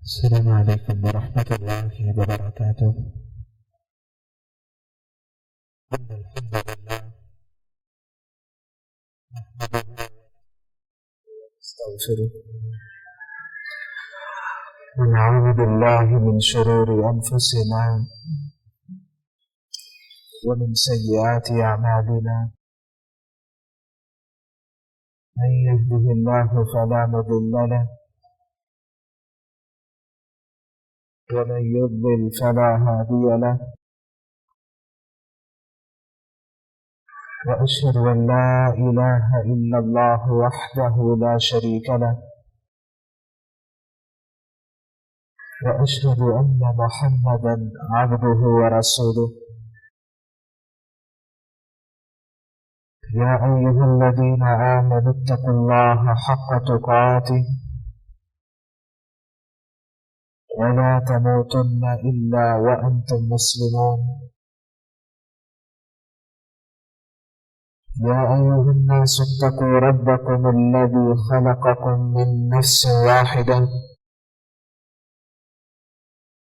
السلام عليكم ورحمة الله وبركاته. إن الحمد لله نحمده ونستغفره ونعوذ بالله من شرور أنفسنا ومن سيئات أعمالنا. من يهده الله فلا مضل له ومن يضلل فلا هادي له، وأشهد أن لا إله إلا الله وحده لا شريك له، وأشهد أن محمدا عبده ورسوله. يا أيها الذين آمنوا اتقوا الله حق تقاته ولا تموتن إلا وأنتم مسلمون. يا أيها الناس اتقوا ربكم الذي خلقكم من نفس واحدة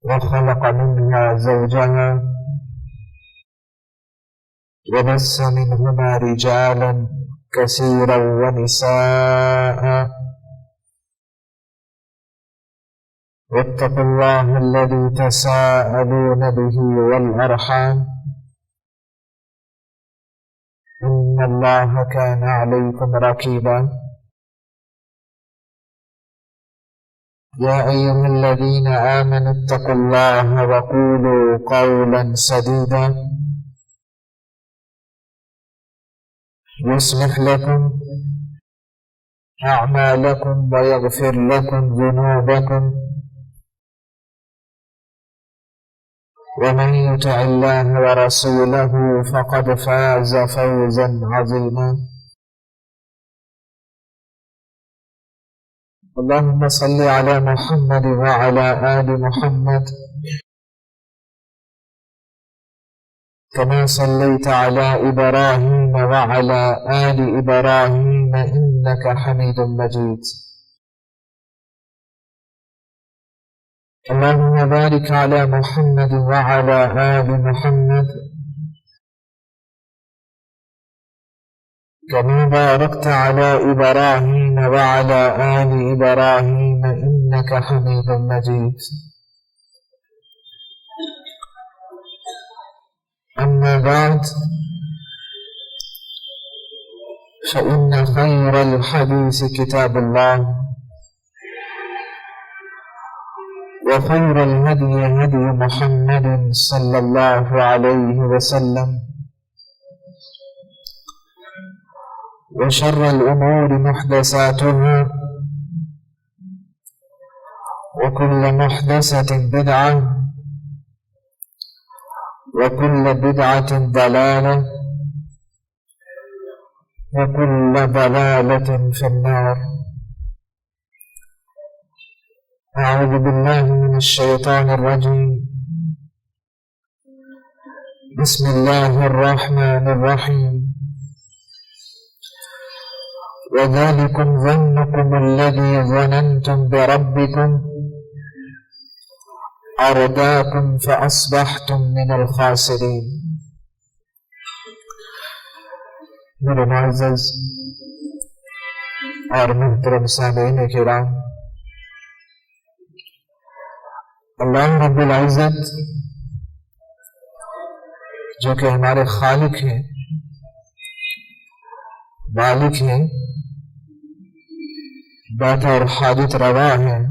وخلق منها زوجها وبث منهما رجالا كثيرا ونساء، واتقوا الله الذي تساءلون به والأرحام إن الله كان عليكم رقيبا. يا أيها الذين آمنوا اتقوا الله وقولوا قولا سديدا يصلح لكم أعمالكم ويغفر لكم ذنوبكم، ومن يطع الله ورسوله فقد فاز فوزا عظيما. اللهم صل على محمد وعلى آل محمد كما صليت على إبراهيم وعلى آل إبراهيم إنك حميد مجيد. اللهم بارك على محمد وعلى آل محمد كما باركت على إبراهيم وعلى آل إبراهيم إنك حميد مجيد. أما بعد، فإن خير الحديث كتاب الله، وخير الهدي هدي محمد صلى الله عليه وسلم، وشر الأمور محدثاتها، وكل محدثة بدعة، وكل بدعة ضلالة، وكل ضلالة في النار. أعوذ بالله من الشيطان الرجيم. بسم الله الرحمن الرحيم. وذلكم ظنكم الذي ظننتم بربكم أرداكم فأصبحتم من الخاسرين. میرے معزز اور محترم سامعین کرام، اللہ رب العزت جو کہ ہمارے خالق ہیں، مالک ہیں، داتا اور حاجت روا ہیں،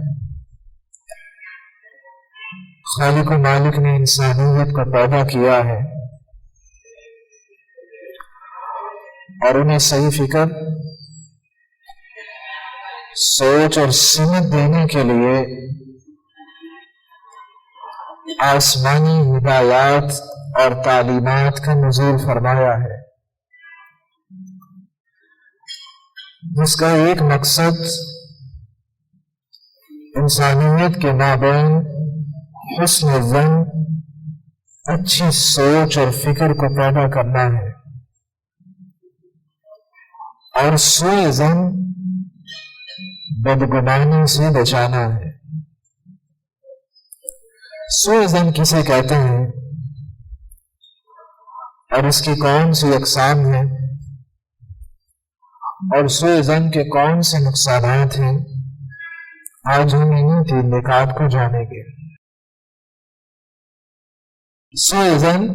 خالق و مالک نے انسانیت کو پیدا کیا ہے اور انہیں صحیح فکر، سوچ اور سمت دینے کے لیے آسمانی ہدایات اور تعلیمات کا نزول فرمایا ہے، جس کا ایک مقصد انسانیت کے مابین حسن ظن، اچھی سوچ اور فکر کو پیدا کرنا ہے، اور سوء ظن بدگمانی سے بچانا ہے۔ سوء ظن کسے کہتے ہیں اور اس کی کون سی اقسام ہیں اور سوء ظن کے کون سے نقصانات ہیں، آج ہم انہیں 3 نکات کو جانیں گے۔ سوء ظن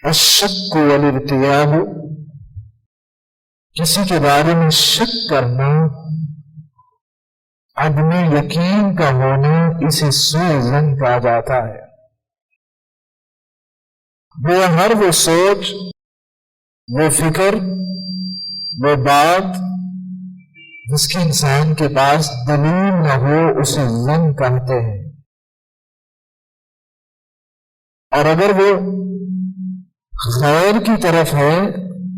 الشک والارتیاب، کسی کے بارے میں شک کرنا، عدم یقین کا ہونا، اسے سوء ظن کہا جاتا ہے۔ وہ ہر وہ سوچ، وہ فکر، وہ بات جس کے انسان کے پاس دلیل نہ ہو، اسے ظن کہتے ہیں، اور اگر وہ خیر کی طرف ہے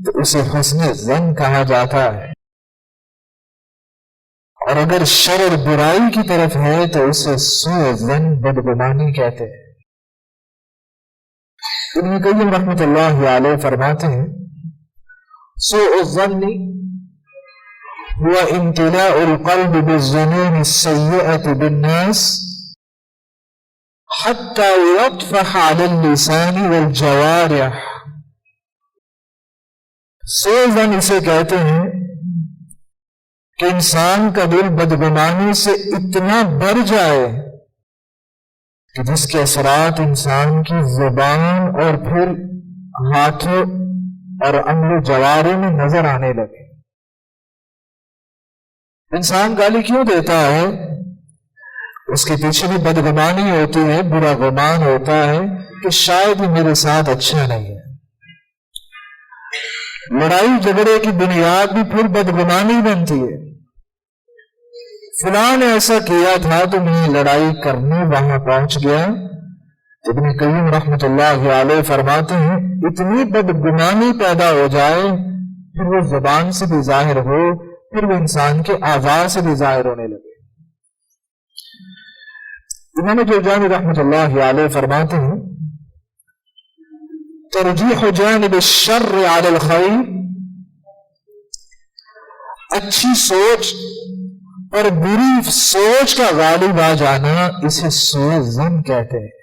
تو اسے حسن ظن کہا جاتا ہے، اور اگر شر اور برائی کی طرف ہے تو اسے سوء ظن، بدگمانی کہتے ہیں۔ ابن قیم رحمۃ اللہ علیہ فرماتے ہیں سوء الظن هو امتلاء القلب بالظنون السيئة بالناس حتى يطفح على اللسان والجوارح۔ سوء ظن اسے کہتے ہیں کہ انسان کا دل بدگمانی سے اتنا بھر جائے کہ جس کے اثرات انسان کی زبان اور پھر ہاتھوں اور عمل و جوارے میں نظر آنے لگے۔ انسان گالی کیوں دیتا ہے؟ اس کے پیچھے بھی بدگمانی ہوتی ہے، برا گمان ہوتا ہے کہ شاید ہی میرے ساتھ اچھا نہیں ہے۔ لڑائی جھگڑے کی بنیاد بھی پھر بدگمانی بنتی ہے، فلاں نے ایسا کیا تھا تو میں لڑائی کرنے وہاں پہنچ گیا۔ ابن قیم رحمۃ اللہ علیہ فرماتے ہیں اتنی بدگمانی پیدا ہو جائے، پھر وہ زبان سے بھی ظاہر ہو، پھر وہ انسان کے اعضاء سے بھی ظاہر ہونے لگے۔ امام جوزجانی رحمۃ اللہ علیہ فرماتے ہیں ترجیح جانب الشر علی الخیر، اچھی سوچ اور بری سوچ کا غالب آ جانا، اسے سوء ظن کہتے ہیں۔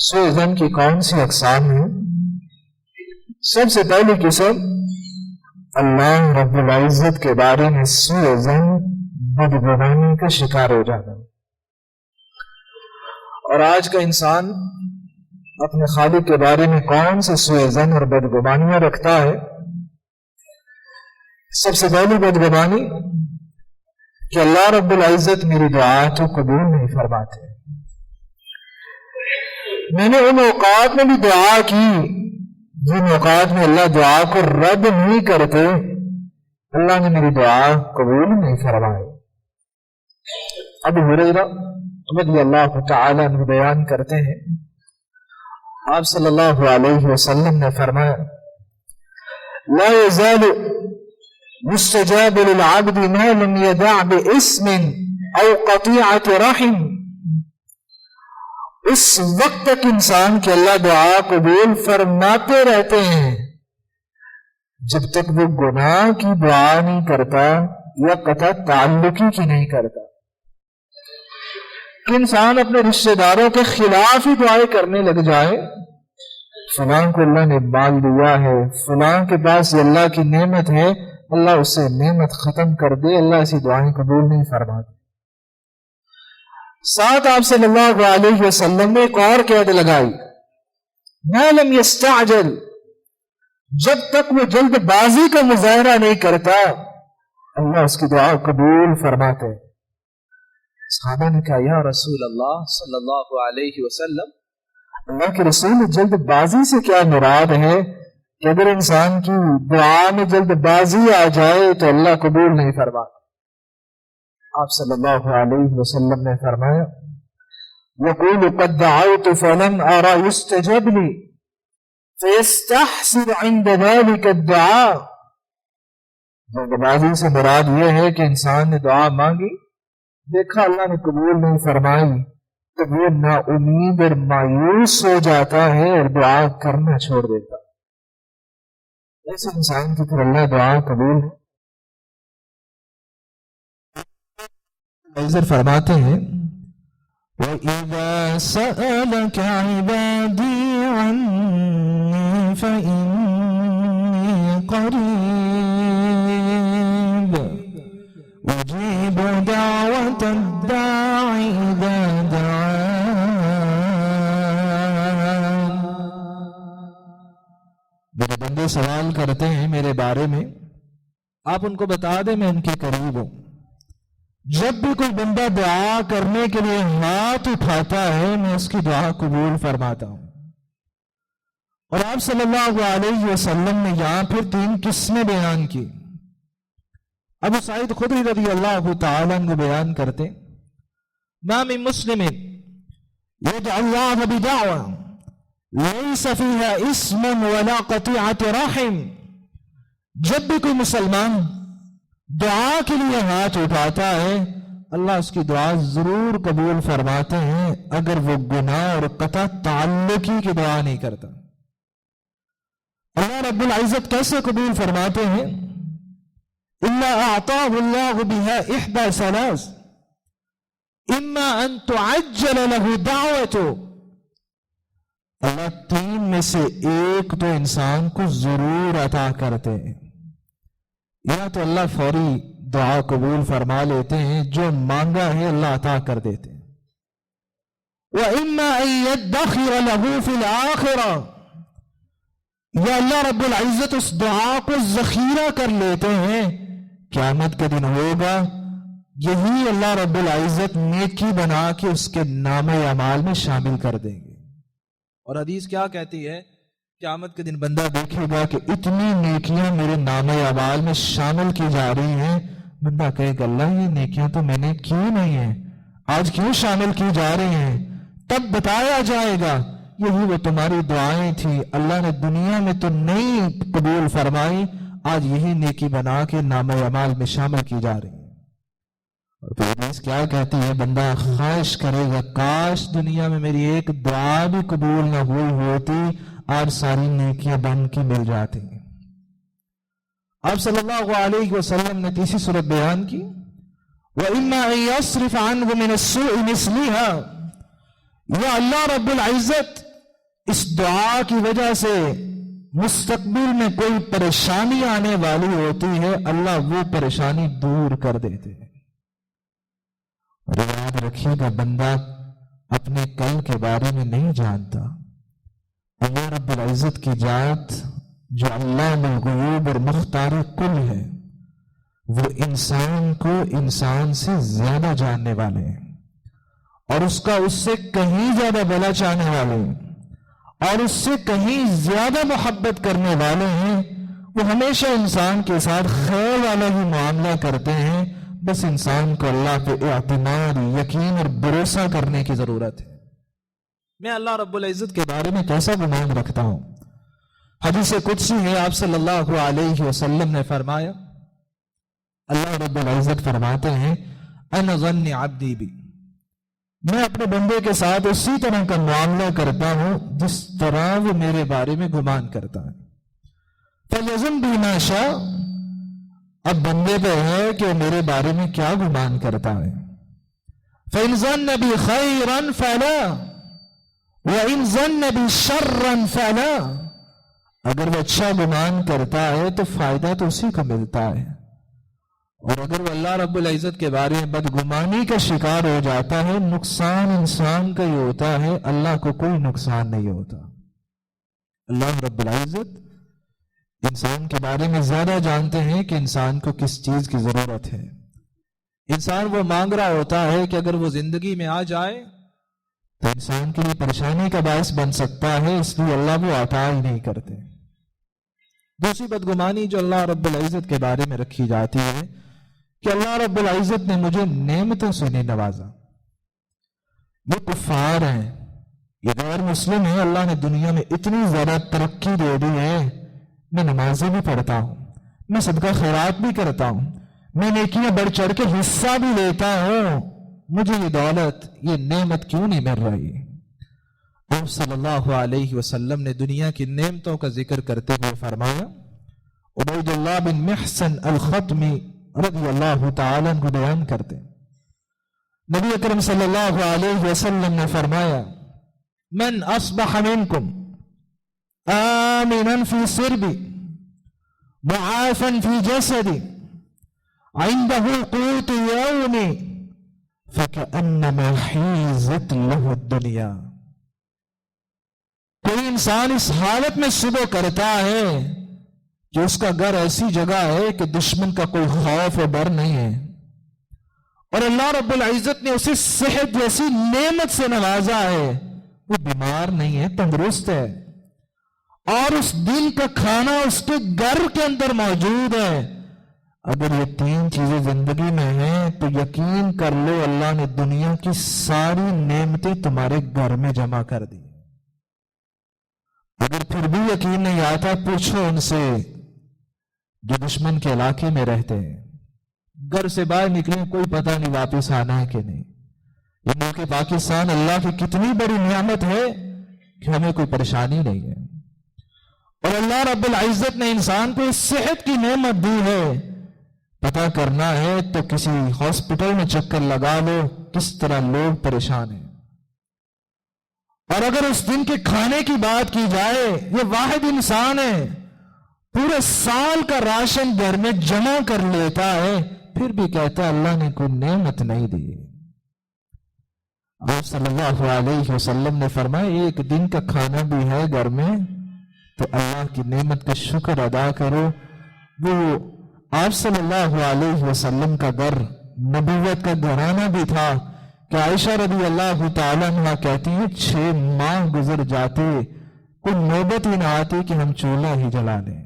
سوء ظن کی کون سی اقسام ہیں؟ سب سے پہلی قسم اللہ رب العزت کے بارے میں سوء ظن، بدگمانی کا شکار ہو جانا۔ اور آج کا انسان اپنے خالق کے بارے میں کون سے سوء ظن اور بدگمانیاں رکھتا ہے؟ سب سے پہلی بدگمانی کہ اللہ رب العزت میری دعا تو قبول نہیں فرماتے۔ میں نے ان اوقات میں بھی دعا کی جن اوقات میں اللہ دعا کو رد نہیں کرتے، اللہ نے میری دعا قبول نہیں فرمائی۔ ابو ہریرہ رضی اللہ تعالیٰ عنہ بیان کرتے ہیں آپ صلی اللہ علیہ وسلم نے فرمایا لا يزال مستجاب للعبد ما لم يدع باسم او قطيعة رحم، اس وقت تک انسان کے اللہ دعا قبول فرماتے رہتے ہیں جب تک وہ گناہ کی دعا نہیں کرتا یا قطع تعلقی کی نہیں کرتا۔ کہ انسان اپنے رشتہ داروں کے خلاف ہی دعائیں کرنے لگ جائے، فلاں کو اللہ نے مال دیا ہے، فلاں کے پاس یہ اللہ کی نعمت ہے، اللہ اسے نعمت ختم کر دے، اللہ ایسی دعائیں قبول نہیں فرماتے۔ ساتھ آپ صلی اللہ علیہ وسلم نے ایک اور قید لگائی ما لم یستعجل، جب تک وہ جلد بازی کا مظاہرہ نہیں کرتا اللہ اس کی دعا قبول فرماتے۔ صحابہ نے کہا یا رسول اللہ صلی اللہ علیہ وسلم، اللہ کے رسول جلد بازی سے کیا مراد ہے کہ اگر انسان کی دعا میں جلد بازی آ جائے تو اللہ قبول نہیں فرماتا؟ آپ صلی اللہ علیہ وسلم نے فرمایا يقول قد دعوت فلم أرى يستجب لي فيستحسن عند ذلك الدعاء، جلد بازی سے مراد یہ ہے کہ انسان نے دعا مانگی، دیکھا اللہ نے قبول نہیں فرمائی تو وہ نا امید اور مایوس ہو جاتا ہے اور دعا کرنا چھوڑ دیتا۔ ایسے انسان کی پھر اللہ دعا قبول ہے۔ عزت فرماتے ہیں وَإِذَا سَأَلَكَ عِبَادِي عَنِّي فَإِنِّي قَرِيبٌ أُجِيبُ دَعْوَةَ الدَّاعِ إِذَا دَعَانِ۔ میرے بندے سوال کرتے ہیں میرے بارے میں، آپ ان کو بتا دیں میں ان کے قریب ہوں۔ جب بھی کوئی بندہ دعا کرنے کے لیے ہاتھ اٹھاتا ہے میں اس کی دعا قبول فرماتا ہوں۔ اور آپ صلی اللہ علیہ وسلم نے یہاں پھر 3 قسمیں بیان کی۔ ابو سعید خدری رضی اللہ تعالیٰ عنہ بیان کرتے ما من مسلم يدعو الله بدعوة ليس فيها اسم ولا قطيعة رحم، جب بھی کوئی مسلمان دعا کے لیے ہاتھ اٹھاتا ہے اللہ اس کی دعا ضرور قبول فرماتے ہیں اگر وہ گناہ اور قطع تعلقی کی دعا نہیں کرتا۔ اللہ رب العزت کیسے قبول فرماتے ہیں؟ إِلَّا أَعْطَاهُ اللَّهُ بِهَا إِحْدَى ثَلَاثٍ إِمَّا أَن تُعَجَّلَ لَهُ دَعْوَتُهُ، اللہ 3 میں سے ایک تو انسان کو ضرور عطا کرتے ہیں، یا تو اللہ فوری دعا قبول فرما لیتے ہیں، جو مانگا ہے اللہ عطا کر دیتے ہیں، وَإِمَّا أَن يَدَّخِرَ لَهُ فِي الْآخِرَةِ، یا اللہ رب العزت اس دعا کو ذخیرہ کر لیتے ہیں، قیامت کے دن ہوگا یہی اللہ رب العزت نیکی بنا کے اس کے نام اعمال میں شامل کر دیں گے۔ اور حدیث کیا کہتی ہے؟ قیامت کے دن بندہ دیکھے گا کہ اتنی نیکیاں میرے نام اعمال میں شامل کی جا رہی ہیں، بندہ کہے گا اللہ یہ نیکیاں تو میں نے کی نہیں ہیں، آج کیوں شامل کی جا رہی ہیں؟ تب بتایا جائے گا یہی وہ تمہاری دعائیں تھی، اللہ نے دنیا میں تو نہیں قبول فرمائی، آج یہی نیکی بنا کے نام اعمال میں شامل کی جا رہی ہے۔ اور پھر حدیث کیا کہتی ہے؟ بندہ خواہش کرے گا کاش دنیا میں میری ایک دعا بھی قبول نہ ہوئی ہوتی، آج ساری نیکیاں بن کے مل جاتی ہیں۔ آپ صلی اللہ علیہ وسلم نے تیسری صورت بیان کی وَإِمَّا أَن يَصْرِفَ عَنْهُ مِنَ السُّوءِ مِثْلِهَا، یا اللہ رب العزت اس دعا کی وجہ سے مستقبل میں کوئی پریشانی آنے والی ہوتی ہے اللہ وہ پریشانی دور کر دیتے ہیں۔ اور یاد رکھیے گا بندہ اپنے کل کے بارے میں نہیں جانتا، اللہ رب العزت کی ذات جو علام الغیوب اور مختار کل ہے وہ انسان کو انسان سے زیادہ جاننے والے ہیں، اور اس کا اس سے کہیں زیادہ بھلا چاہنے والے ہیں، اور اس سے کہیں زیادہ محبت کرنے والے ہیں۔ وہ ہمیشہ انسان کے ساتھ خیر والا ہی معاملہ کرتے ہیں، بس انسان کو اللہ پہ اعتماد، یقین اور بھروسہ کرنے کی ضرورت ہے۔ میں اللہ رب العزت کے بارے میں کیسا گمان رکھتا ہوں؟ حدیث قدسی ہے، آپ صلی اللہ علیہ وسلم نے فرمایا، اللہ رب العزت فرماتے ہیں انا ظن عبدی بی، میں اپنے بندے کے ساتھ اسی طرح کا معاملہ کرتا ہوں جس طرح وہ میرے بارے میں گمان کرتا ہے۔ فَلْيَظُنْ بِي مَا شَاءَ، اب بندے پہ ہے کہ وہ میرے بارے میں کیا گمان کرتا ہے۔ فَإِنْ ظَنَّ بِي خَيْرًا فَلَا وَإِنْ ظَنَّ بِي شَرًّا فَلَا، اگر وہ اچھا گمان کرتا ہے تو فائدہ تو اسی کو ملتا ہے، اور اگر وہ اللہ رب العزت کے بارے میں بدگمانی کا شکار ہو جاتا ہے نقصان انسان کا ہی ہوتا ہے، اللہ کو کوئی نقصان نہیں ہوتا۔ اللہ رب العزت انسان کے بارے میں زیادہ جانتے ہیں کہ انسان کو کس چیز کی ضرورت ہے۔ انسان وہ مانگ رہا ہوتا ہے کہ اگر وہ زندگی میں آ جائے تو انسان کے لیے پریشانی کا باعث بن سکتا ہے، اس لیے اللہ وہ عطا ہی نہیں کرتے۔ دوسری بدگمانی جو اللہ رب العزت کے بارے میں رکھی جاتی ہے کہ اللہ رب العزت نے مجھے نعمتوں سے نہیں نوازا، یہ کفار ہیں، یہ غیر مسلم ہیں، اللہ نے دنیا میں اتنی زیادہ ترقی دے دی ہے، میں نمازیں بھی پڑھتا ہوں، میں صدقہ خیرات بھی کرتا ہوں، میں نیکیاں بڑھ چڑھ کے حصہ بھی لیتا ہوں، مجھے یہ دولت یہ نعمت کیوں نہیں مل رہی؟ آپ صلی اللہ علیہ وسلم نے دنیا کی نعمتوں کا ذکر کرتے ہوئے فرمایا، عبید اللہ بن محسن الختمی رضی اللہ تعالیٰ عنہ بیان کرتے نبی اکرم صلی اللہ علیہ وسلم نے فرمایا من اصبح منکم آمنا فی سربی معافا فی جسدی عنده قوت یومی فکأنما حیزت له الدنیا. کوئی انسان اس حالت میں صبح کرتا ہے کہ اس کا گھر ایسی جگہ ہے کہ دشمن کا کوئی خوف و ڈر نہیں ہے، اور اللہ رب العزت نے اسے صحت جیسی نعمت سے نوازا ہے، وہ بیمار نہیں ہے، تندرست ہے، اور اس دن کا کھانا اس کے گھر کے اندر موجود ہے. اگر یہ تین چیزیں زندگی میں ہیں تو یقین کر لو اللہ نے دنیا کی ساری نعمتیں تمہارے گھر میں جمع کر دی. اگر پھر بھی یقین نہیں آتا پوچھو ان سے جو دشمن کے علاقے میں رہتے ہیں، گھر سے باہر نکلیں کوئی پتہ نہیں واپس آنا ہے کہ نہیں. یہ ملک پاکستان اللہ کی کتنی بڑی نعمت ہے کہ ہمیں کوئی پریشانی نہیں ہے، اور اللہ رب العزت نے انسان کو اس صحت کی نعمت دی ہے. پتہ کرنا ہے تو کسی ہاسپٹل میں چکر لگا لو کس طرح لوگ پریشان ہیں. اور اگر اس دن کے کھانے کی بات کی جائے، یہ واحد انسان ہے پورے سال کا راشن گھر میں جمع کر لیتا ہے، پھر بھی کہتا ہے اللہ نے کوئی نعمت نہیں دی. آپ صلی اللہ علیہ وسلم نے فرمایا ایک دن کا کھانا بھی ہے گھر میں تو اللہ کی نعمت کا شکر ادا کرو. وہ آپ صلی اللہ علیہ وسلم کا گھر نبوت کا گھرانہ بھی تھا کہ عائشہ رضی اللہ تعالیٰ عنہ کہتی ہیں 6 ماہ گزر جاتے کوئی نوبت ہی نہ آتی کہ ہم چولہا ہی جلا لیں.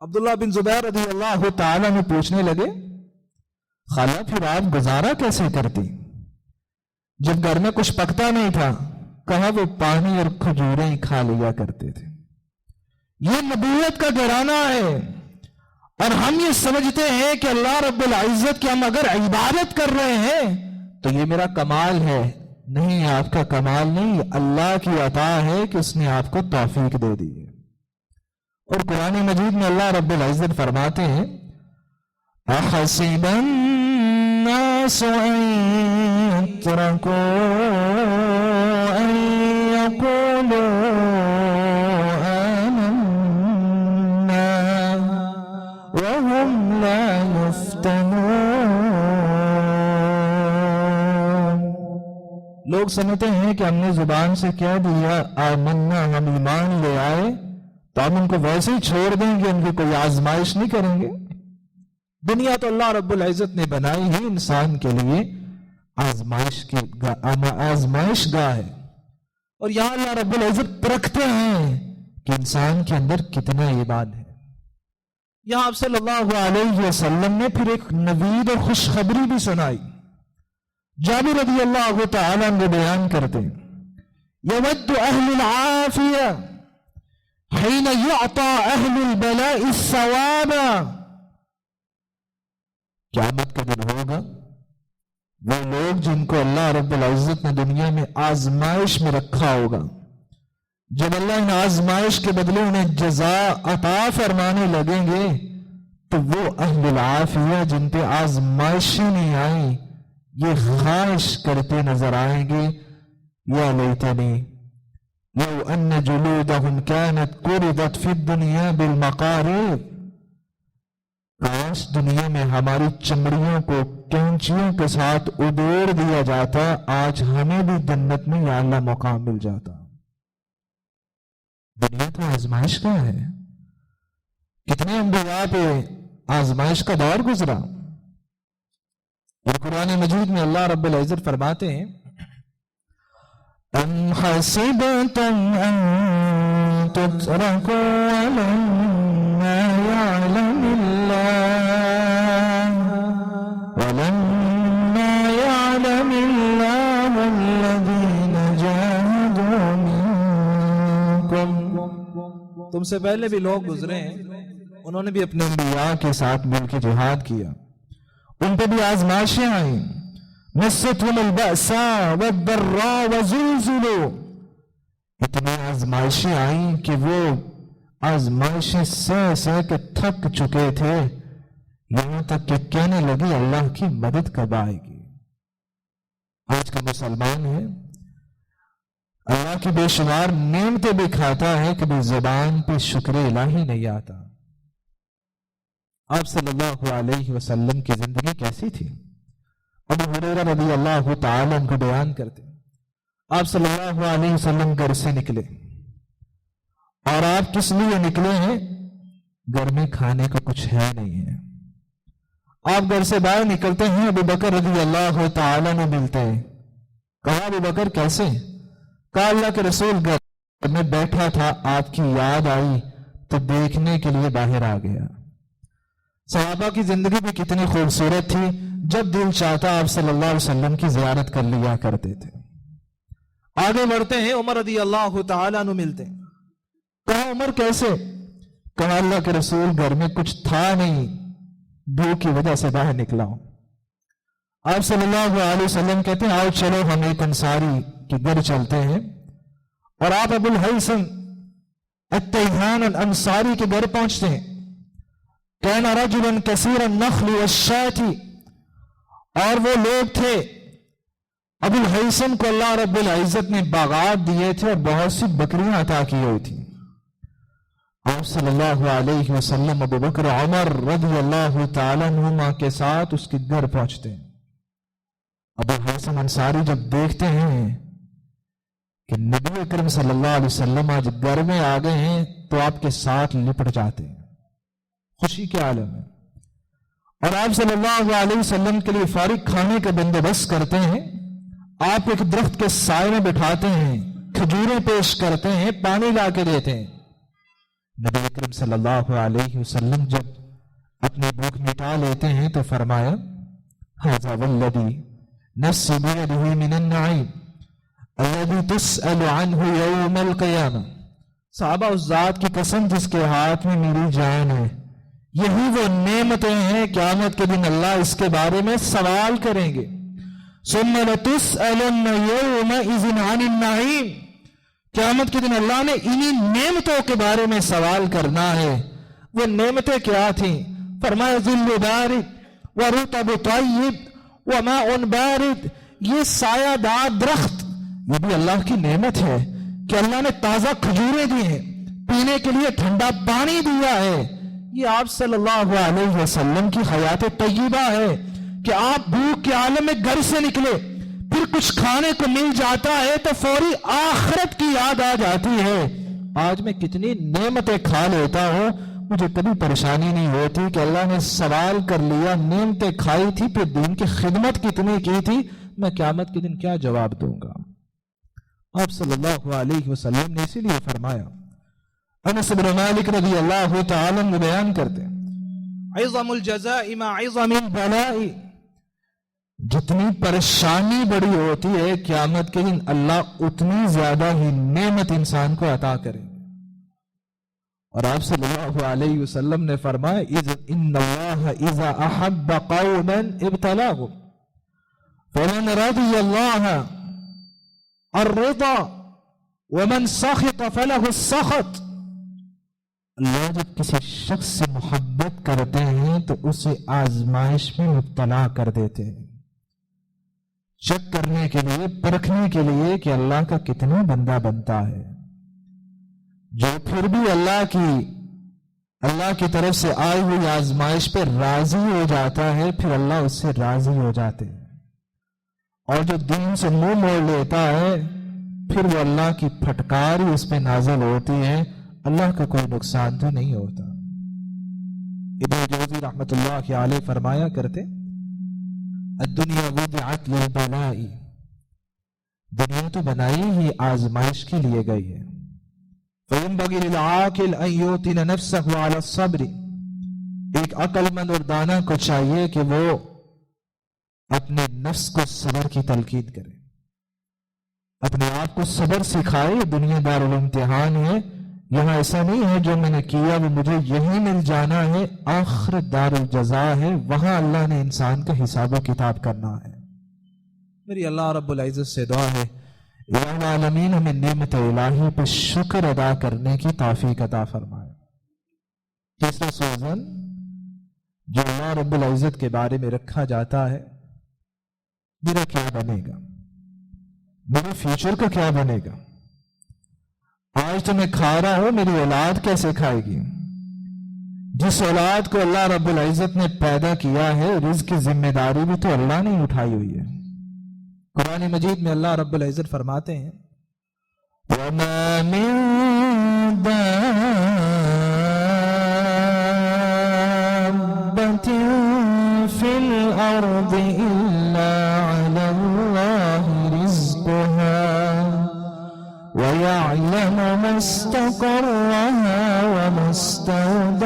عبداللہ بن زبیر رضی اللہ تعالیٰ نے پوچھنے لگے خالہ پھر آپ گزارا کیسے کرتی جب گھر میں کچھ پکتا نہیں تھا؟ کہا وہ پانی اور کھجوریں ہی کھا لیا کرتے تھے. یہ نبوت کا گھرانہ ہے، اور ہم یہ سمجھتے ہیں کہ اللہ رب العزت کی ہم اگر عبادت کر رہے ہیں تو یہ میرا کمال ہے. نہیں، آپ کا کمال نہیں، اللہ کی عطا ہے کہ اس نے آپ کو توفیق دے دی ہے. اور قرآن مجید میں اللہ رب العزت فرماتے ہیں اَحَسِبَ النَّاسُ أَن يُتْرَكُوا أَن يَقُولُوا وَهُمْ لَا يُفْتَنُونَ. لوگ سمجھتے ہیں کہ ہم نے زبان سے کہہ دیا آمنا، ہم ایمان لے آئے تو ہم ان کو ویسے ہی چھوڑ دیں گے، ان کی کوئی آزمائش نہیں کریں گے. دنیا تو اللہ رب العزت نے بنائی ہی انسان کے لیے آزمائش گاہ ہے، اور یہاں اللہ رب العزت پرکھتے ہیں کہ انسان کے اندر کتنا ایمان ہے. یہاں آپ صلی اللہ علیہ وسلم نے پھر ایک نوید اور خوشخبری بھی سنائی. جابر رضی اللہ تعالیٰ عنہ بیان کرتے یود اہل العافیہ حین یعطا اہل البلاء الثواب. قیامت کا دن ہوگا وہ لوگ جن کو اللہ رب العزت نے دنیا میں آزمائش میں رکھا ہوگا، جب اللہ ان آزمائش کے بدلے انہیں جزا عطا فرمانے لگیں گے تو وہ اہل العافیہ جن پہ آزمائشیں نہیں آئیں یہ خواہش کرتے نظر آئیں گے یا لیتنی لو ان جلودہم کانت قرضت فی الدنیا بالمقارب. کاش دنیا میں ہماری چمڑیوں کو کینچیوں کے ساتھ ادوڑ دیا جاتا، آج ہمیں بھی جنت میں یا اللہ مقام مل جاتا. دنیا تو آزمائش کا ہے، کتنے انبیاء پہ آزمائش کا دور گزرا. اور قرآن مجید میں اللہ رب العزت فرماتے ہیں ام حسبتم ان تتركوا ولما يعلم الله الذين جاهدوا منكم. تم سے پہلے بھی لوگ گزرے ہیں، انہوں نے بھی اپنے انبیاء کے ساتھ مل کے جہاد کیا، ان پہ بھی آزمائشیں آئیں. مستهم البأساء والضراء وزلزلوا. اتنی آزمائشیں آئیں کہ وہ آزمائشیں سہ سہ کے تھک چکے تھے، یہاں تک کہ کہنے لگی اللہ کی مدد کب آئے گی۔ آج کا مسلمان ہے، اللہ کی بے شمار نعمتیں بھی کھاتا ہے، کبھی زبان پہ شکر الہی نہیں آتا۔ آپ صلی اللہ علیہ وسلم کی زندگی کیسی تھی؟ ابو ہریرہ رضی اللہ تعالیٰ عنہ کو بیان کرتے ہیں، آپ صلی اللہ علیہ وسلم گھر سے نکلے، اور آپ کس لیے نکلے ہیں؟ گھر میں کھانے کو کچھ ہے نہیں ہے۔ آپ گھر سے باہر نکلتے ہیں، ابو بکر رضی اللہ تعالیٰ نے ملتے ہیں۔ کہا ابو بکر کیسے؟ کہا اللہ کے رسول گھر میں بیٹھا تھا، آپ کی یاد آئی تو دیکھنے کے لیے باہر آ گیا۔ صحابہ کی زندگی بھی کتنی خوبصورت تھی، جب دل چاہتا آپ صلی اللہ علیہ وسلم کی زیارت کر لیا کرتے تھے۔ آگے بڑھتے ہیں، عمر رضی اللہ تعالیٰ عنہ ملتے ہیں۔ کہا عمر کیسے؟ کہا اللہ کے رسول گھر میں کچھ تھا نہیں، بھوک کی وجہ سے باہر نکلا ہوں۔ آپ صلی اللہ علیہ وسلم کہتے ہیں آؤ چلو ہم ایک انصاری کے گھر چلتے ہیں، اور آپ ابو الہیثم التیہان الانصاری کے گھر پہنچتے ہیں۔ کان رجلا کثیر النخل والشاة، اور وہ لوگ تھے، ابو الہیثم کو اللہ رب العزت نے باغات دیے تھے اور بہت سی بکریاں عطا کی ہوئی تھی۔ آپ صلی اللہ علیہ وسلم ابو بکر عمر رضی اللہ تعالیٰ عنہما کے ساتھ اس کے گھر پہنچتے ہیں۔ ابو الہیثم انصاری جب دیکھتے ہیں کہ نبی اکرم صلی اللہ علیہ وسلم آج گھر میں آ گئے ہیں تو آپ کے ساتھ لپٹ جاتے ہیں، خوشی کے عالم میں، اور آپ صلی اللہ علیہ وسلم کے لیے فارغ کھانے کا بندوبست کرتے ہیں۔ آپ ایک درخت کے سائے میں بٹھاتے ہیں، کھجوریں پیش کرتے ہیں، پانی لا کے دیتے ہیں۔ نبی اکرم صلی اللہ علیہ وسلم جب اپنی بھوک مٹا لیتے ہیں تو فرمایا ھذا والذی نفسی بیدہ من النعیم الذی تسأل عنہ یوم القیامہ، صحابہ اس ذات کی قسم جس کے ہاتھ میں میری جان ہے، یہی وہ نعمتیں ہیں قیامت کے دن اللہ اس کے بارے میں سوال کریں گے۔ ثم لتسألن یومئذ عن النعیم، قیامت کے دن اللہ نے انہی نعمتوں کے بارے میں سوال کرنا ہے۔ وہ نعمتیں کیا تھیں؟ فرمایا ظل بارد ورطب طیب وماء بارد، یہ سایہ دار درخت، یہ بھی اللہ کی نعمت ہے کہ اللہ نے تازہ کھجوریں دی ہیں، پینے کے لیے ٹھنڈا پانی دیا ہے۔ یہ آپ صلی اللہ علیہ وسلم کی حیات طیبہ ہے کہ آپ بھوک کے عالم میں گھر سے نکلے، پھر کچھ کھانے کو مل جاتا ہے تو فوری آخرت کی یاد آ جاتی ہے۔ آج میں کتنی نعمتیں کھا لیتا ہوں، مجھے کبھی پریشانی نہیں ہوتی کہ اللہ نے سوال کر لیا، نعمتیں کھائی تھی، پھر دین کی خدمت کتنی کی تھی، میں قیامت کے دن کیا جواب دوں گا۔ آپ صلی اللہ علیہ وسلم نے اسی لیے فرمایا، انس بن مالک رضی اللہ تعالیٰ عنہ بیان کرتے ہیں عظم الجزاء مع عظم البلاء، جتنی پریشانی بڑی ہوتی ہے قیامت کے دن اللہ اتنی زیادہ ہی نعمت انسان کو عطا کرے۔ اور آپ صلی اللہ علیہ وسلم نے فرمایا ان اللہ اذا احب قوما ابتلاهم فمن رضی اللہ الرضا ومن سخط فلہ السخط، اللہ جب کسی شخص سے محبت کرتے ہیں تو اسے آزمائش میں مبتلا کر دیتے ہیں، چیک کرنے کے لیے، پرکھنے کے لیے کہ اللہ کا کتنا بندہ بنتا ہے۔ جو پھر بھی اللہ کی طرف سے آئی ہوئی آزمائش پہ راضی ہو جاتا ہے، پھر اللہ اس سے راضی ہو جاتے ہیں، اور جو دین سے منہ موڑ لیتا ہے پھر وہ اللہ کی پھٹکار ہی اس پہ نازل ہوتی ہے، اللہ کا کوئی نقصان تو نہیں ہوتا۔ ابن جوزی رحمت اللہ علیہ فرمایا کرتے الدنیا وضعت للبلاء، دنیا تو بنائی ہی آزمائش کے لیے گئی ہے۔ فَيَنْبَغِي لِلْعَاقِلِ أَنْ يُوطِنَ نَفْسَهُ عَلَى الصَّبْرِ، ایک عقل مند اور دانا کو چاہیے کہ وہ اپنے نفس کو صبر کی تلقین کرے، اپنے آپ کو صبر سکھائے۔ دنیا دار الامتحان ہے، یہاں ایسا نہیں ہے جو میں نے کیا وہ مجھے یہی مل جانا ہے، آخرت دار الجزا ہے، وہاں اللہ نے انسان کا حساب و کتاب کرنا ہے۔ میری اللہ رب العزت سے دعا ہے الہ العالمین ہمیں نعمت الہی پہ شکر ادا کرنے کی توفیق عطا فرمائے۔ تیسرا سوزن جو اللہ رب العزت کے بارے میں رکھا جاتا ہے، میرا کیا بنے گا، میرے فیوچر کا کیا بنے گا، آج تو میں کھا رہا ہوں، میری اولاد کیسے کھائے گی؟ جس اولاد کو اللہ رب العزت نے پیدا کیا ہے، رزق کی ذمہ داری بھی تو اللہ نے اٹھائی ہوئی ہے۔ قرآن مجید میں اللہ رب العزت فرماتے ہیں وَمَا مِن دَابَّةٍ فِي الْأَرْضِ إِلَّا عَلَى اللَّهِ رِزْقُهَا وَيَعْلَمُ مُسْتَقَرَّهَا وَمُسْتَوْدَعَهَا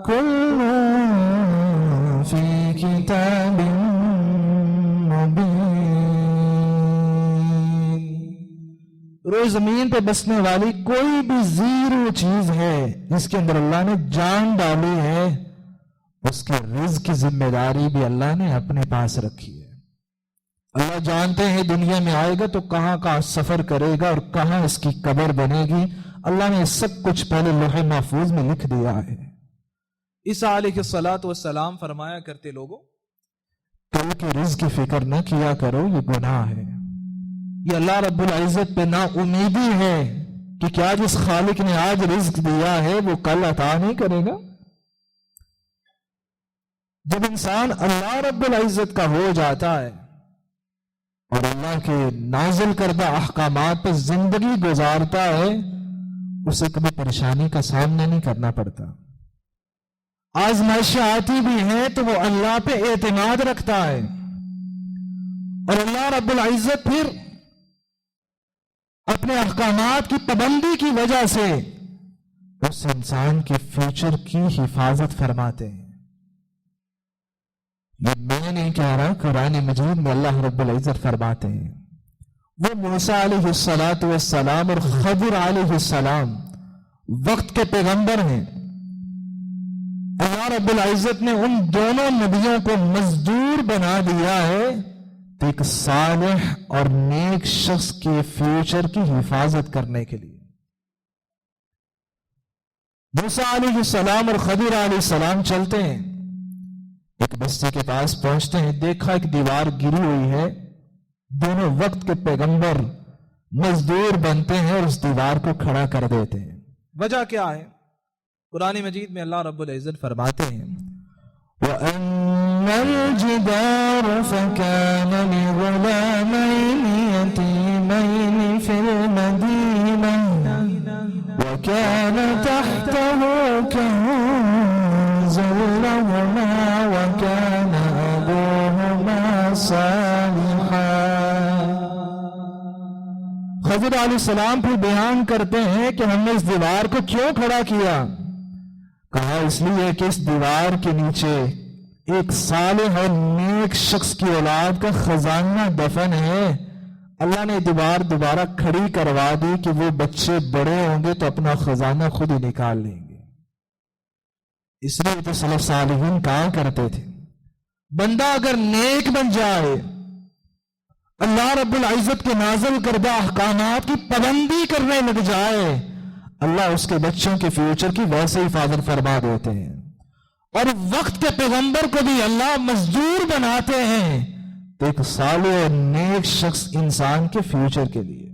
كُلٌّ فِي كِتَابٍ مُبِينٍ۔ روز زمین پہ بسنے والی کوئی بھی زیرو چیز ہے جس کے اندر اللہ نے جان ڈالی ہے، اس کے رزق کی ذمہ داری بھی اللہ نے اپنے پاس رکھی ہے۔ اللہ جانتے ہیں دنیا میں آئے گا تو کہاں کہاں سفر کرے گا اور کہاں اس کی قبر بنے گی، اللہ نے سب کچھ پہلے لوح محفوظ میں لکھ دیا ہے۔ عیسیٰ علیہ الصلوۃ والسلام فرمایا کرتے لوگوں کل کے رزق کی فکر نہ کیا کرو، یہ گناہ ہے، یہ اللہ رب العزت پہ نا امیدی ہے کہ کیا جس خالق نے آج رزق دیا ہے وہ کل عطا نہیں کرے گا۔ جب انسان اللہ رب العزت کا ہو جاتا ہے اور اللہ کے نازل کردہ احکامات پر زندگی گزارتا ہے، اسے کبھی پریشانی کا سامنا نہیں کرنا پڑتا۔ آزمائشیں آتی بھی ہیں تو وہ اللہ پہ اعتماد رکھتا ہے، اور اللہ رب العزت پھر اپنے احکامات کی پابندی کی وجہ سے اس انسان کے فیوچر کی حفاظت فرماتے ہیں۔ یہ میں نہیں کہہ رہا، قرآن مجید میں اللہ رب العزت فرماتے ہیں۔ وہ موسیٰ علیہ السلام اور خضر علیہ السلام وقت کے پیغمبر ہیں۔ اللہ رب العزت نے ان دونوں نبیوں کو مزدور بنا دیا ہے تو ایک صالح اور نیک شخص کے فیوچر کی حفاظت کرنے کے لیے۔ موسیٰ علیہ السلام اور خضر علیہ السلام چلتے ہیں، ایک بستی کے پاس پہنچتے ہیں، دیکھا ایک دیوار گری ہوئی ہے، دونوں وقت کے پیغمبر مزدور بنتے ہیں اور اس دیوار کو کھڑا کر دیتے ہیں۔ وجہ کیا ہے؟ قرآن مجید میں اللہ رب العزت فرماتے ہیں وَأَمَّا الْجِدَارُ فَكَانَ لِغُلَامَيْنِ يَتِيمَيْنِ فِي الْمَدِينَةِ وَكَانَ تَحْتَهُ كَنْزٌ لَهُمَا وَكَانَ أَبُوهُمَا صَالِحًا۔ خضر علیہ السلام پھر بیان کرتے ہیں کہ ہم نے اس دیوار کو کیوں کھڑا کیا؟ کہا اس لیے کہ اس دیوار کے نیچے ایک صالح اور نیک شخص کی اولاد کا خزانہ دفن ہے۔ اللہ نے دیوار دوبارہ کھڑی کروا دی کہ وہ بچے بڑے ہوں گے تو اپنا خزانہ خود ہی نکال لیں گے۔ اس لیے تو سلف صالحین کہا کرتے تھے بندہ اگر نیک بن جائے، اللہ رب العزت کے نازل کردہ احکامات کی پابندی کرنے لگ جائے، اللہ اس کے بچوں کے فیوچر کی ویسے حفاظت فرما دیتے ہیں۔ اور وقت کے پیغمبر کو بھی اللہ مزدور بناتے ہیں تو ایک صالح اور نیک شخص انسان کے فیوچر کے لیے۔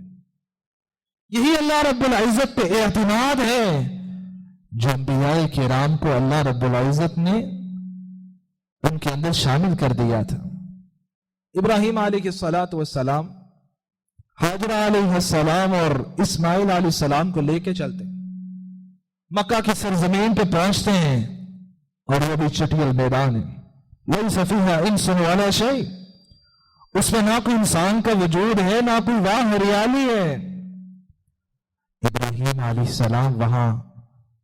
یہی اللہ رب العزت پہ اعتماد ہے جو انبیاء کرام کو اللہ رب العزت نے ان کے اندر شامل کر دیا تھا۔ ابراہیم علیہ السلام حاجرہ علیہ السلام اور اسماعیل علیہ السلام کو لے کے چلتے ہیں، مکہ کی سرزمین پہ پہنچتے ہیں اور وہ بھی چٹیل میدان ہے، لیس فیہا انس ولا شیء، اس میں نہ کوئی انسان کا وجود ہے نہ کوئی وہاں ہریالی ہے۔ ابراہیم علیہ السلام وہاں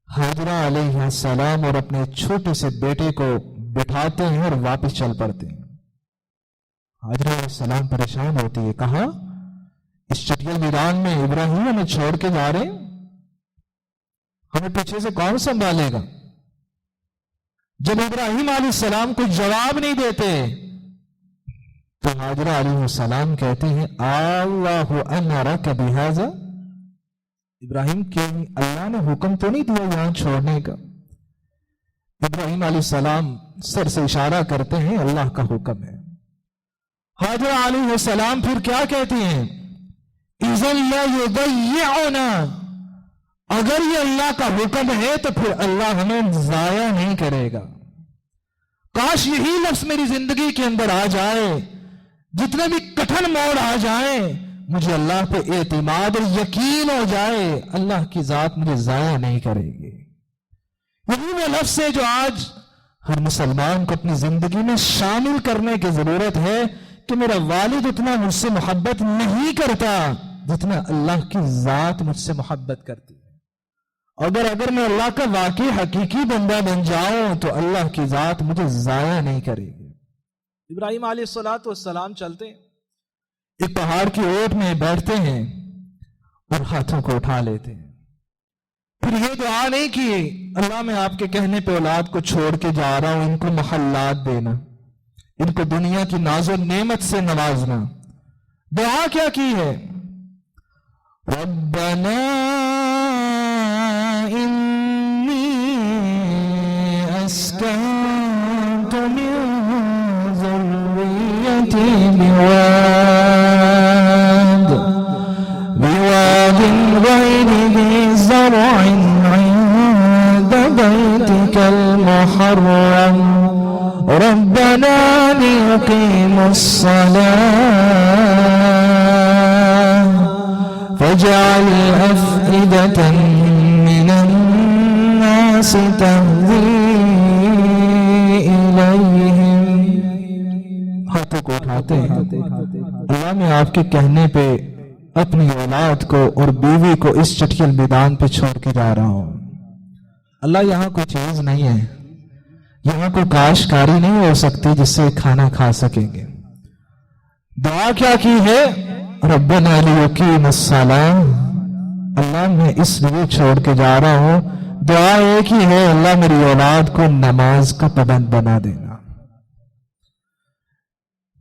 حاجرہ علیہ السلام اور اپنے چھوٹے سے بیٹے کو بٹھاتے ہیں اور واپس چل پڑتے ہیں۔ حاجرہ علیہ السلام پریشان ہوتی ہے، کہا اس چٹیل میدان میں ابراہیم ہمیں چھوڑ کے جا رہے ہیں، ہمیں پیچھے سے کون سنبھالے گا؟ جب ابراہیم علیہ السلام کو جواب نہیں دیتے تو حاجرہ علیہ السلام کہتے ہیں اللہ امرک بہذا، ابراہیم کہ اللہ نے حکم تو نہیں دیا یہاں چھوڑنے کا؟ ابراہیم علیہ السلام سر سے اشارہ کرتے ہیں اللہ کا حکم ہے. حاجرہ علیہ السلام پھر کیا کہتی ہیں؟ اِذًا لَيُضَيِّعُنَا، اگر یہ اللہ کا حکم ہے تو پھر اللہ ہمیں ضائع نہیں کرے گا. کاش یہی لفظ میری زندگی کے اندر آ جائے، جتنے بھی کٹھن موڑ آ جائیں مجھے اللہ پہ اعتماد اور یقین ہو جائے اللہ کی ذات مجھے ضائع نہیں کرے گی. یہی وہ لفظ ہے جو آج ہر مسلمان کو اپنی زندگی میں شامل کرنے کی ضرورت ہے کہ میرا والد اتنا مجھ سے محبت نہیں کرتا جتنا اللہ کی ذات مجھ سے محبت کرتی ہے. اگر میں اللہ کا واقعی حقیقی بندہ بن جاؤں تو اللہ کی ذات مجھے ضائع نہیں کرے گی. ابراہیم علیہ السلام چلتے ہیں، ایک پہاڑ کی اوٹ میں بیٹھتے ہیں اور ہاتھوں کو اٹھا لیتے ہیں. پھر یہ دعا نہیں کہ اللہ میں آپ کے کہنے پہ اولاد کو چھوڑ کے جا رہا ہوں، ان کو محلات دینا، ان کو دنیا کی ناز و نعمت سے نوازنا. دعا کیا کی ہے؟ ربنا انی اسکنت من ذریتی بواد غیر ذی زرع عند بیتک المحرم ربنا ليقيموا الصلاة فاجعل أفئدة من الناس تهوي إليهم. ہاتھوں کو اٹھاتے ہیں، اللہ میں آپ کے کہنے پہ اپنی اولاد کو اور بیوی کو اس چٹکل میدان پہ چھوڑ کے جا رہا ہوں. اللہ یہاں کوئی چیز نہیں ہے، یہاں کوئی کاشتکاری نہیں ہو سکتی جس سے کھانا کھا سکیں گے. دعا کیا کی ہے؟ ربنا لیقیموا الصلاۃ، اللہ میں اس لیے چھوڑ کے جا رہا ہوں. دعا ایک ہی ہے، اللہ میری اولاد کو نماز کا پابند بنا دینا.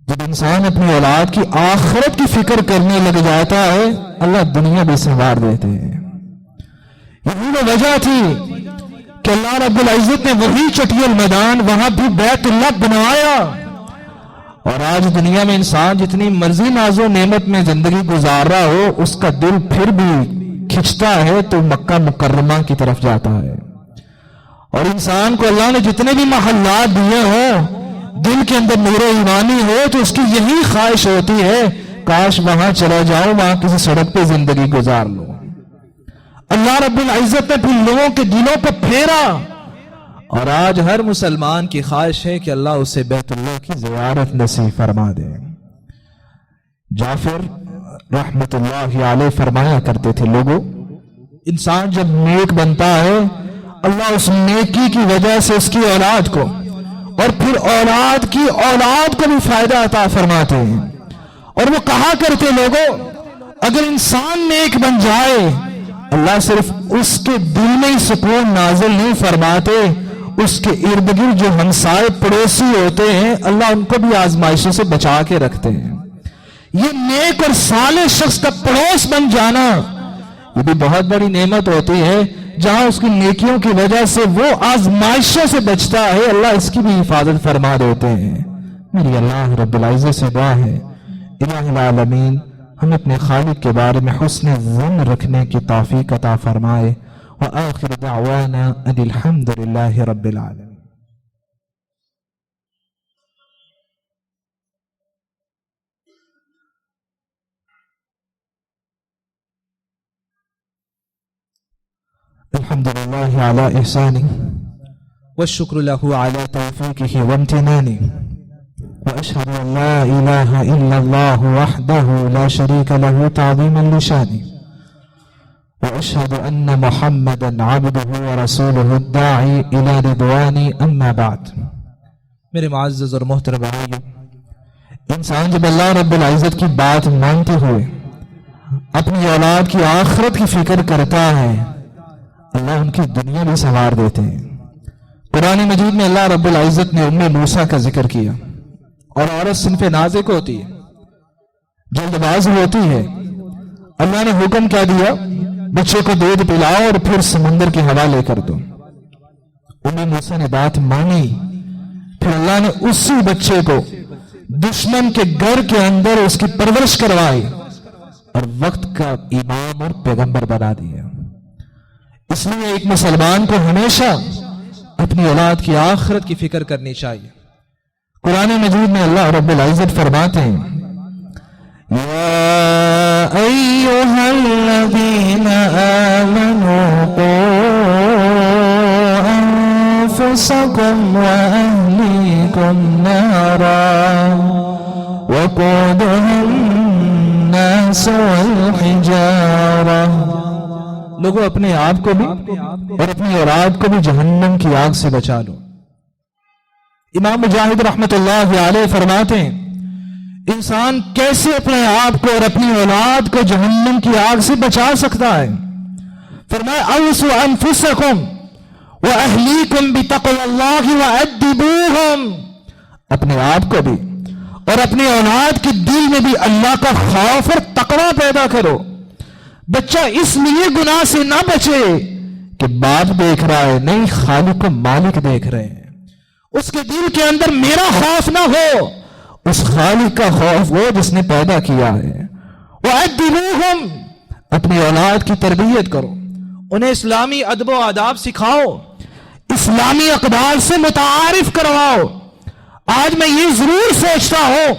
جب انسان اپنی اولاد کی آخرت کی فکر کرنے لگ جاتا ہے اللہ دنیا بھی سنوار دیتے ہیں. یہی وہ وجہ تھی کہ اللہ رب العزت نے وہی چٹیل میدان وہاں بھی بیت اللہ بنوایا. اور آج دنیا میں انسان جتنی مرضی ناز و نعمت میں زندگی گزار رہا ہو اس کا دل پھر بھی کھنچتا ہے تو مکہ مکرمہ کی طرف جاتا ہے. اور انسان کو اللہ نے جتنے بھی محلات دیے ہوں دل کے اندر نور ایمانی ہو تو اس کی یہی خواہش ہوتی ہے کاش وہاں چلا جاؤں، وہاں کسی سڑک پہ زندگی گزار لوں. اللہ رب العزت نے پھر لوگوں کے دلوں پر پھیرا اور آج ہر مسلمان کی خواہش ہے کہ اللہ اسے بیت اللہ کی زیارت نصیب فرما دے. جعفر رحمت اللہ علیہ فرمایا کرتے تھے، لوگوں انسان جب نیک بنتا ہے اللہ اس نیکی کی وجہ سے اس کی اولاد کو اور پھر اولاد کی اولاد کو بھی فائدہ عطا فرماتے ہیں. اور وہ کہا کرتے لوگوں اگر انسان نیک بن جائے اللہ صرف اس کے دل میں ہی سکون نازل نہیں فرماتے، اس کے ارد گرد جو ہمسائے پڑوسی ہوتے ہیں اللہ ان کو بھی آزمائشوں سے بچا کے رکھتے ہیں. یہ نیک اور صالح شخص کا پڑوس بن جانا یہ بھی بہت بڑی نعمت ہوتی ہے. جہاں اس کی نیکیوں کی وجہ سے وہ آزمائشوں سے بچتا ہے اللہ اس کی بھی حفاظت فرما دیتے ہیں. میری اللہ رب العزت سے دعا ہے الہ العالمین ہم اپنے خالق کے بارے میں حسن ظن رکھنے کی توفیق عطا فرمائے. وآخر دعوانا ان الحمد للہ رب العالمین. الحمد لله على إحسانه والشكر له على توفيقه وامتنانه وأشهد أن لا إله إلا الله وحده لا شريك له تعظيما لشانه وأشهد أن محمدا عبده ورسوله الداعي إلى رضوانه أما بعد. میرے معزز اور محترم بھائیو، انسان جب اللہ رب العزت کی بات مانتے ہوئے اپنی اولاد کی آخرت کی فکر کرتا ہے اللہ ان کی دنیا بھی سنوار دیتے ہیں. قرآن مجید میں اللہ رب العزت نے ام موسیٰ کا ذکر کیا. اور عورت صنف نازک ہوتی ہے، جلد باز ہوتی ہے. اللہ نے حکم کیا دیا؟ بچے کو دودھ پلاؤ اور پھر سمندر کی ہوا لے کر دو. امّی موسیٰ نے بات مانی، پھر اللہ نے اسی بچے کو دشمن کے گھر کے اندر اس کی پرورش کروائی اور وقت کا امام اور پیغمبر بنا دیا۔ اس لیے ایک مسلمان کو ہمیشہ اپنی اولاد کی آخرت کی فکر کرنی چاہیے۔ قرآن مجید میں اللہ رب العزت فرماتے ہیں یا ایھا الذین آمنوا قوا انفسکم واہلیکم نارا وقودها الناس والحجارہ، لوگوں اپنے آپ کو بھی اور اپنی اولاد کو بھی جہنم کی آگ سے بچا لو۔ امام مجاہد رحمت اللہ علیہ فرماتے ہیں انسان کیسے اپنے آپ کو اور اپنی اولاد کو جہنم کی آگ سے بچا سکتا ہے؟ فرمایا اوصوا انفسکم واہلیکم بتقوی اللہ وادبوہم، اپنے آپ کو بھی اور اپنی اولاد کے دل میں بھی اللہ کا خوف اور تقوی پیدا کرو۔ بچہ اس لیے گناہ سے نہ بچے کہ باپ دیکھ رہا ہے، نہیں، خالق و مالک دیکھ رہے ہیں، اس کے دل کے اندر میرا خوف نہ ہو، اس خالق کا خوف وہ جس نے پیدا کیا ہے۔ وَأَدِّبُوهُمْ، اپنی اولاد کی تربیت کرو، انہیں اسلامی ادب و آداب سکھاؤ، اسلامی اقدار سے متعارف کرواؤ۔ آج میں یہ ضرور سوچتا ہوں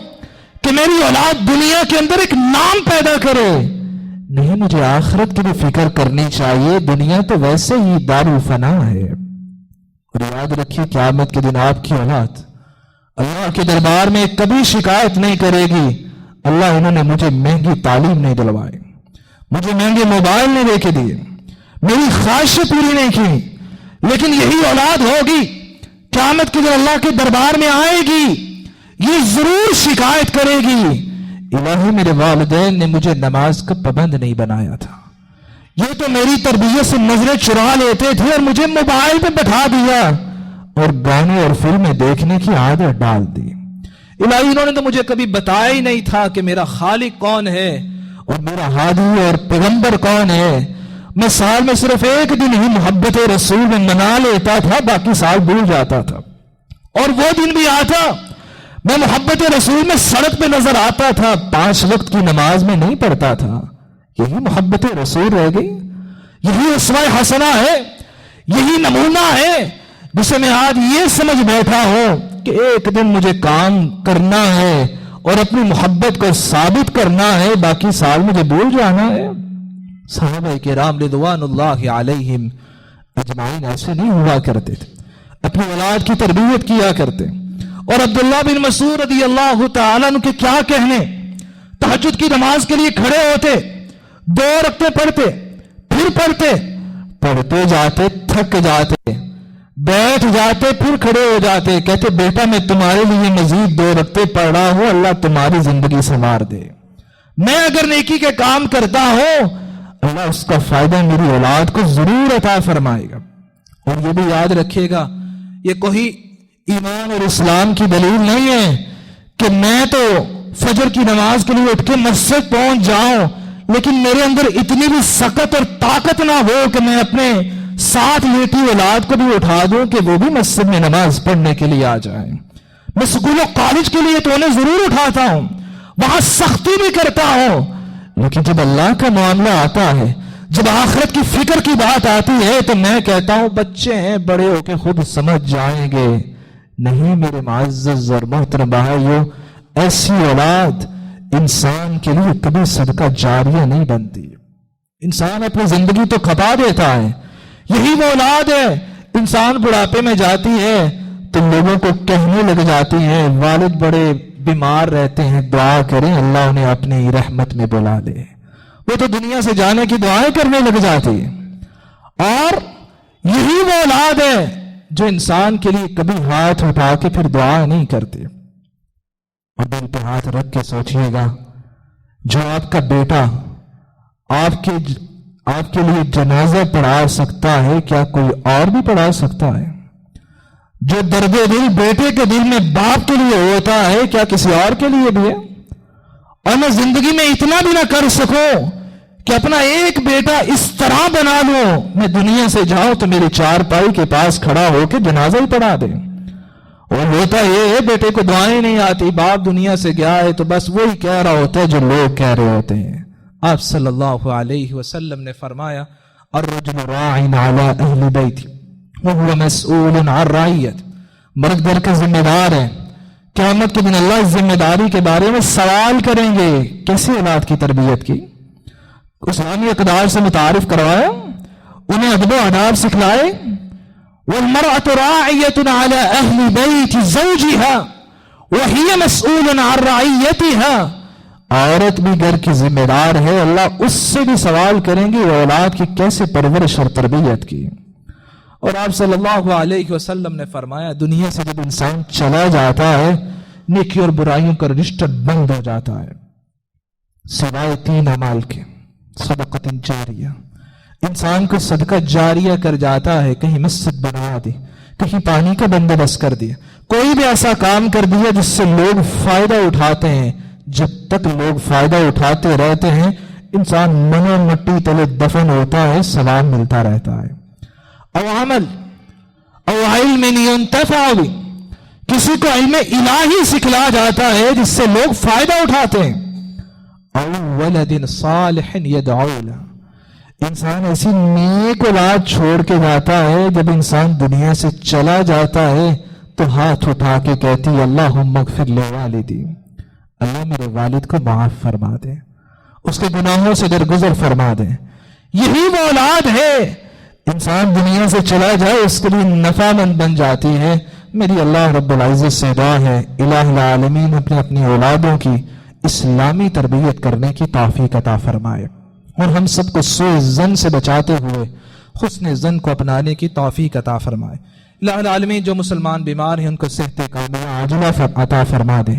کہ میری اولاد دنیا کے اندر ایک نام پیدا کرے، نہیں، مجھے آخرت کی بھی فکر کرنی چاہیے۔ دنیا تو ویسے ہی دارالفنا ہے، اور یاد رکھیے قیامت کے دن آپ کی اولاد اللہ کے دربار میں کبھی شکایت نہیں کرے گی اللہ انہوں نے مجھے مہنگی تعلیم نہیں دلوائی، مجھے مہنگے موبائل نہیں لے کے دیے، میری خواہشیں پوری نہیں کی۔ لیکن یہی اولاد ہوگی قیامت کے دن اللہ کے دربار میں آئے گی، یہ ضرور شکایت کرے گی الہی میرے والدین نے مجھے نماز کا پابند نہیں بنایا تھا، یہ تو میری تربیت سے نظریں چرا لیتے تھے اور مجھے موبائل پہ بٹھا دیا اور گانے اور فلمیں دیکھنے کی عادت ڈال دی۔ الہی انہوں نے تو مجھے کبھی بتایا ہی نہیں تھا کہ میرا خالق کون ہے اور میرا ہادی اور پیغمبر کون ہے۔ میں سال میں صرف ایک دن ہی محبت رسول میں منا لیتا تھا، باقی سال بھول جاتا تھا، اور وہ دن بھی آتا میں محبت رسول میں سڑک پہ نظر آتا تھا، 5 وقت کی نماز میں نہیں پڑھتا تھا۔ یہی محبت رسول رہ گئی، یہی اسوہ حسنہ ہے، یہی نمونہ ہے جسے میں آج یہ سمجھ بیٹھا ہوں کہ ایک دن مجھے کام کرنا ہے اور اپنی محبت کو ثابت کرنا ہے، باقی سال مجھے بھول جانا ہے۔ صحابہ کرام رضوان اللہ علیہم اجمعین ایسے نہیں ہوا کرتے تھے، اپنی اولاد کی تربیت کیا کرتے۔ اور عبداللہ بن مسعود رضی اللہ تعالیٰ عنہ کے کیا کہنے، تہجد کی نماز کے لیے کھڑے ہوتے، 2 رکعتیں پڑھتے، پھر پڑھتے جاتے، تھک جاتے، بیٹھ جاتے، پھر کھڑے ہو جاتے، کہتے بیٹا میں تمہارے لیے مزید 2 رکعتیں پڑھ رہا ہوں، اللہ تمہاری زندگی سنوار دے۔ میں اگر نیکی کے کام کرتا ہوں اللہ اس کا فائدہ میری اولاد کو ضرور عطا فرمائے گا۔ اور یہ بھی یاد رکھیے گا، یہ کوئی ایمان اور اسلام کی دلیل نہیں ہے کہ میں تو فجر کی نماز کے لیے اٹھ کے مسجد پہنچ جاؤں لیکن میرے اندر اتنی بھی سکت اور طاقت نہ ہو کہ میں اپنے ساتھ لیٹی اولاد کو بھی اٹھا دوں کہ وہ بھی مسجد میں نماز پڑھنے کے لیے آ جائیں۔ میں اسکول و کالج کے لیے تو انہیں ضرور اٹھاتا ہوں، وہاں سختی بھی کرتا ہوں، لیکن جب اللہ کا معاملہ آتا ہے، جب آخرت کی فکر کی بات آتی ہے تو میں کہتا ہوں بچے ہیں، بڑے ہو کے خود سمجھ جائیں گے۔ نہیں میرے معزز اور محترم بھائیو، ایسی اولاد انسان کے لیے کبھی صدقہ جاریہ نہیں بنتی، انسان اپنی زندگی تو کھپا دیتا ہے۔ یہی وہ اولاد ہے، انسان بڑھاپے میں جاتی ہے تو لوگوں کو کہنے لگ جاتی ہے والد بڑے بیمار رہتے ہیں، دعا کریں اللہ انہیں اپنی رحمت میں بلا لے، وہ تو دنیا سے جانے کی دعائیں کرنے لگ جاتی ہے۔ اور یہی وہ اولاد ہے جو انسان کے لیے کبھی ہاتھ اٹھا کے پھر دعا نہیں کرتے۔ اور دل پہ ہاتھ رکھ کے سوچئے گا، جو آپ کا بیٹا آپ کے لیے جنازہ پڑھا سکتا ہے، کیا کوئی اور بھی پڑھا سکتا ہے؟ جو درد دل بیٹے کے دل میں باپ کے لیے ہوتا ہے، کیا کسی اور کے لیے بھی ہے؟ اور میں زندگی میں اتنا بھی نہ کر سکوں کہ اپنا ایک بیٹا اس طرح بنا لوں میں دنیا سے جاؤں تو میری چارپائی کے پاس کھڑا ہو کے جنازہ ہی پڑھا دے. اور ہوتا یہ ہے بیٹے کو دعائیں نہیں آتی, باپ دنیا سے گیا ہے تو بس وہی کہہ رہا ہوتا ہے جو لوگ کہہ رہے ہوتے ہیں. آپ صلی اللہ علیہ وسلم نے فرمایا الرجل راع علی اہل بیت وهو مسئول عن رعیت, مرد در کا ذمہ دار ہے, قیامت کے دن اللہ اس ذمہ داری کے بارے میں سوال کریں گے. کیسی اولاد کی تربیت کی, اسلامی اقدار سے متعارف کروایا, انہیں ادب و آداب سکھلائے. والمرأة راعية على أهل بيت زوجها وهي مسؤول عن رعيتها, عورت بھی گھر کی ذمہ دار ہے, اللہ اس سے بھی سوال کریں گے وہ اولاد کی کیسے پرورش اور تربیت کی. اور آپ صلی اللہ علیہ وسلم نے فرمایا دنیا سے جب انسان چلا جاتا ہے نیکی اور برائیوں کا رشتہ بند ہو جاتا ہے سوائے 3 اعمال کے. صدقۃ جاریہ, انسان کو صدقہ جاریہ کر جاتا ہے, کہیں مسجد بنا دی, کہیں پانی کا بندوبست کر دیا, کوئی بھی ایسا کام کر دیا جس سے لوگ فائدہ اٹھاتے ہیں. جب تک لوگ فائدہ اٹھاتے رہتے ہیں انسان منو مٹی تلے دفن ہوتا ہے, ثواب ملتا رہتا ہے. او عمل او علم ينتفع بھی, کسی کو علم الہی سکھلا جاتا ہے جس سے لوگ فائدہ اٹھاتے ہیں. او ولد صالح يدعو له, انسان ایسی نیک اولاد چھوڑ کے جاتا ہے جب انسان دنیا سے چلا جاتا ہے تو ہاتھ اٹھا کے کہتی اللہم اغفر لوالدی, اللہ میرے والد کو معاف فرما دے, اس کے گناہوں سے درگزر فرما دے. یہی وہ اولاد ہے انسان دنیا سے چلا جائے اس کے لیے نفع مند بن جاتی ہے. میری اللہ رب العزت سے دعا ہے الہ العالمین اپنی اولادوں کی اسلامی تربیت کرنے کی توفیق عطا فرمائے اور ہم سب کو سوء ظن سے بچاتے ہوئے حسن ظن کو اپنانے کی توفیق عطا فرمائے. الہ العالمین جو مسلمان بیمار ہیں ان کو صحت کاملہ عاجلہ عطا فرما دے,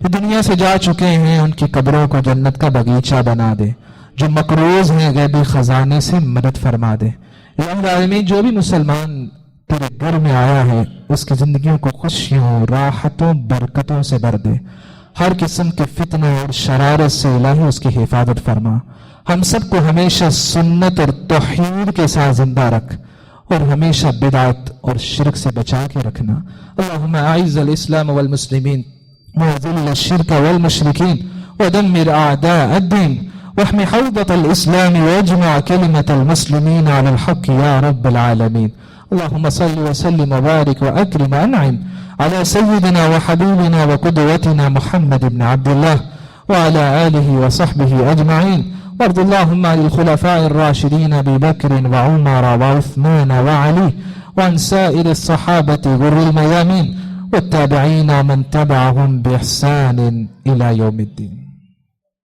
جو دنیا سے جا چکے ہیں ان کی قبروں کو جنت کا باغیچہ بنا دے, جو مقروض ہیں غیبی خزانے سے مدد فرما دے. الہ العالمین جو بھی مسلمان تیرے گھر میں آیا ہے اس کی زندگیوں کو خوشیوں راحتوں برکتوں سے بھر دے. ہر قسم کے فتنوں اور شرارت سے الہی اس کی حفاظت فرما. ہم سب کو ہمیشہ سنت اور توحید کے ساتھ زندہ رکھ اور ہمیشہ بدعت اور شرک سے بچا کے رکھنا. اللہم اعز الاسلام والمسلمین وذل الشرك والمشركين ودمر أعداء الدين واحمي حوضة الإسلام واجمع كلمة المسلمين على الحق يا رب العالمين. اللهم صل وسلم وبارك وأكرم وأنعم على سيدنا وحبيبنا وقدوتنا محمد بن عبد الله وعلى آله وصحبه أجمعين. وارض اللهم عن الخلفاء الراشدين أبي بكر وعمر وعثمان وعلي وعن سائر الصحابة غر الميامين والتابعين من تبعهم بإحسان إلى يوم الدين.